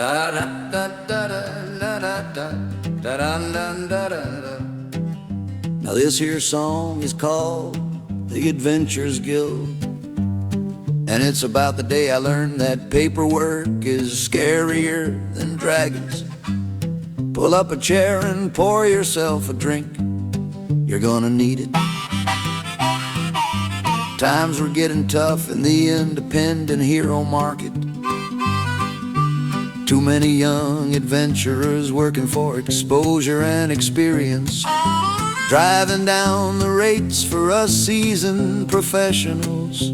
Now this here song is called The Adventurers Guild, and it's about the day I learned that paperwork is scarier than dragons. Pull up a chair and pour yourself a drink, you're gonna need it. Times were getting tough in the independent hero market. Too many young adventurers working for exposure and experience, driving down the rates for us seasoned professionals.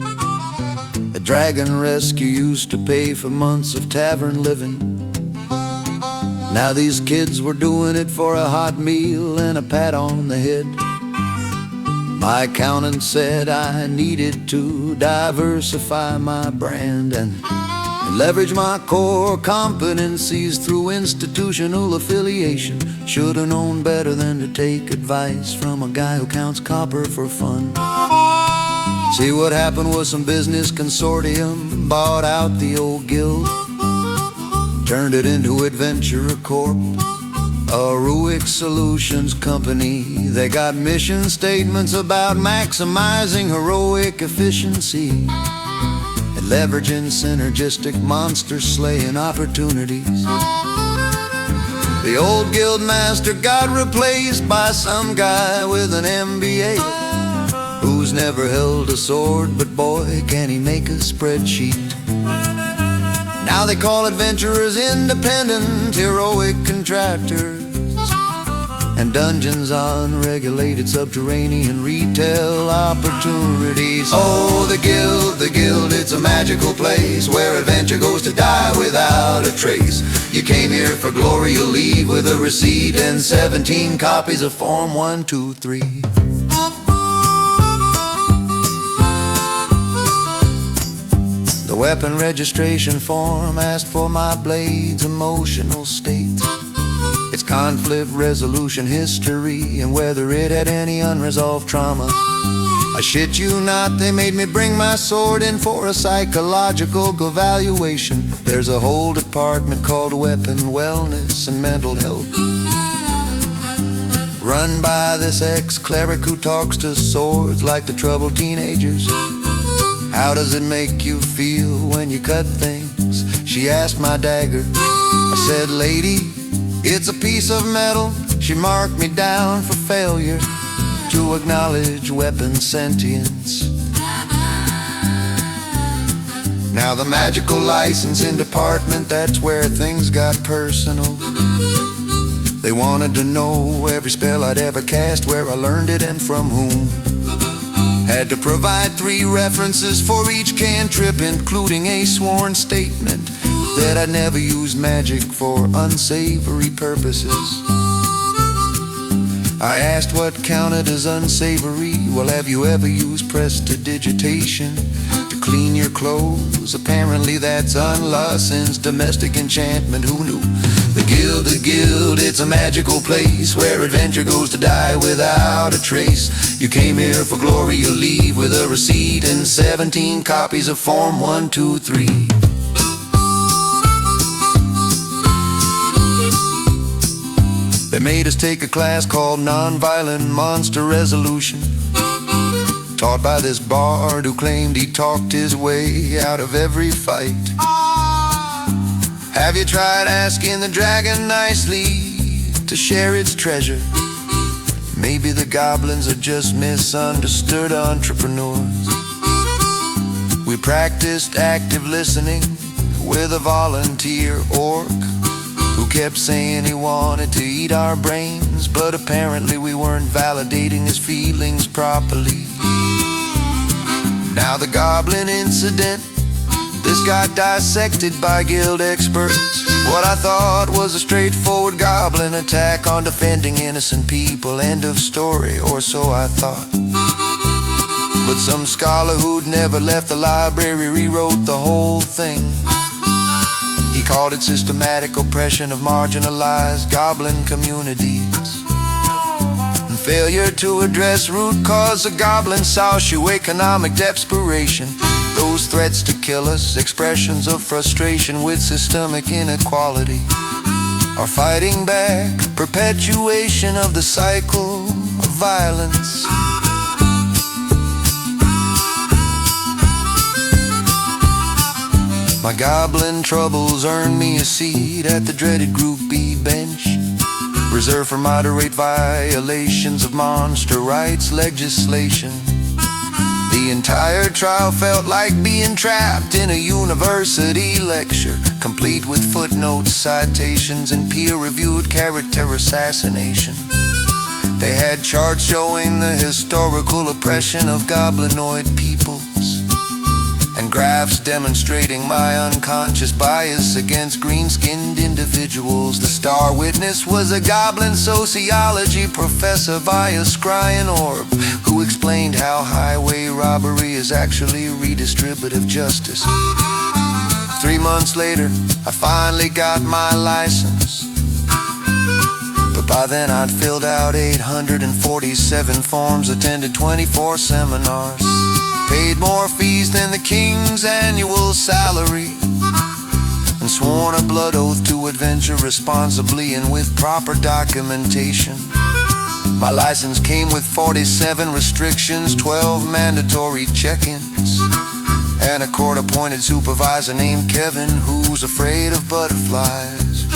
A dragon rescue used to pay for months of tavern living. Now these kids were doing it for a hot meal and a pat on the head. My accountant said I needed to diversify my brand and leverage my core competencies through institutional affiliation. Should've known better than to take advice from a guy who counts copper for fun. See, what happened was some business consortium bought out the old guild, turned it into Adventurer Corp, a heroic solutions company. They got mission statements about maximizing heroic efficiency and leveraging synergistic monster slaying opportunities. The old guild master got replaced by some guy with an MBA who's never held a sword, but boy, can he make a spreadsheet. Now they call adventurers independent, heroic contractors, and dungeons unregulated subterranean retail opportunities. Oh, the guild, it's a magical place where adventure goes to die without a trace. You came here for glory, you'll leave with a receipt and 17 copies of Form 123. The weapon registration form asked for my blade's emotional state, its conflict resolution history, and whether it had any unresolved trauma. I shit you not, they made me bring my sword in for a psychological evaluation. There's a whole department called Weapon Wellness and Mental Health, run by this ex-cleric who talks to swords like the troubled teenagers. How does it make you feel when you cut things? She asked my dagger. I said, lady, it's a piece of metal. She marked me down for failure to acknowledge weapon sentience. Now the magical licensing department, that's where things got personal. They wanted to know every spell I'd ever cast, where I learned it and from whom. Had to provide 3 references for each cantrip, including a sworn statement that I'd never use magic for unsavory purposes. I asked what counted as unsavory. Well, have you ever used prestidigitation to clean your clothes? Apparently that's unlicensed domestic enchantment. Who knew? The guild, it's a magical place where adventure goes to die without a trace. You came here for glory, you'll leave with a receipt and 17 copies of Form 123. They made us take a class called Nonviolent Monster Resolution, taught by this bard who claimed he talked his way out of every fight. Have you tried asking the dragon nicely to share its treasure? Maybe the goblins are just misunderstood entrepreneurs. We practiced active listening with a volunteer orc who kept saying he wanted to eat our brains, but apparently we weren't validating his feelings properly. Now the goblin incident, this got dissected by guild experts. What I thought was a straightforward goblin attack on defending innocent people, end of story, or so I thought. But some scholar who'd never left the library rewrote the whole thing. He called it systematic oppression of marginalized goblin communities, and failure to address root cause of goblin socioeconomic desperation. Those threats to kill us, expressions of frustration with systemic inequality, are fighting back, perpetuation of the cycle of violence. My goblin troubles earned me a seat at the dreaded Group B bench, reserved for moderate violations of monster rights legislation. The entire trial felt like being trapped in a university lecture, complete with footnotes, citations, and peer-reviewed character assassination. They had charts showing the historical oppression of goblinoid peoples, and graphs demonstrating my unconscious bias against green-skinned individuals. The star witness was a goblin sociology professor via scrying orb, who explained how highway robbery is actually redistributive justice. 3 months later, I finally got my license, but by then I'd filled out 847 forms, attended 24 seminars, paid more fees than the king's annual salary, and sworn a blood oath to adventure responsibly and with proper documentation. My license came with 47 restrictions, 12 mandatory check-ins, and a court-appointed supervisor named Kevin, who's afraid of butterflies.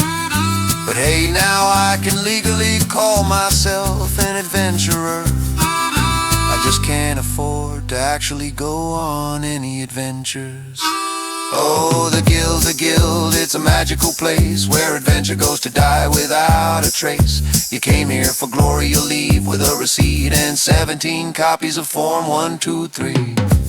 But hey, now I can legally call myself an adventurer. I just can't afford to actually go on any adventures. Oh, the guild, it's a magical place where adventure goes to die without a trace. You came here for glory, you'll leave with a receipt and 17 copies of Form 123.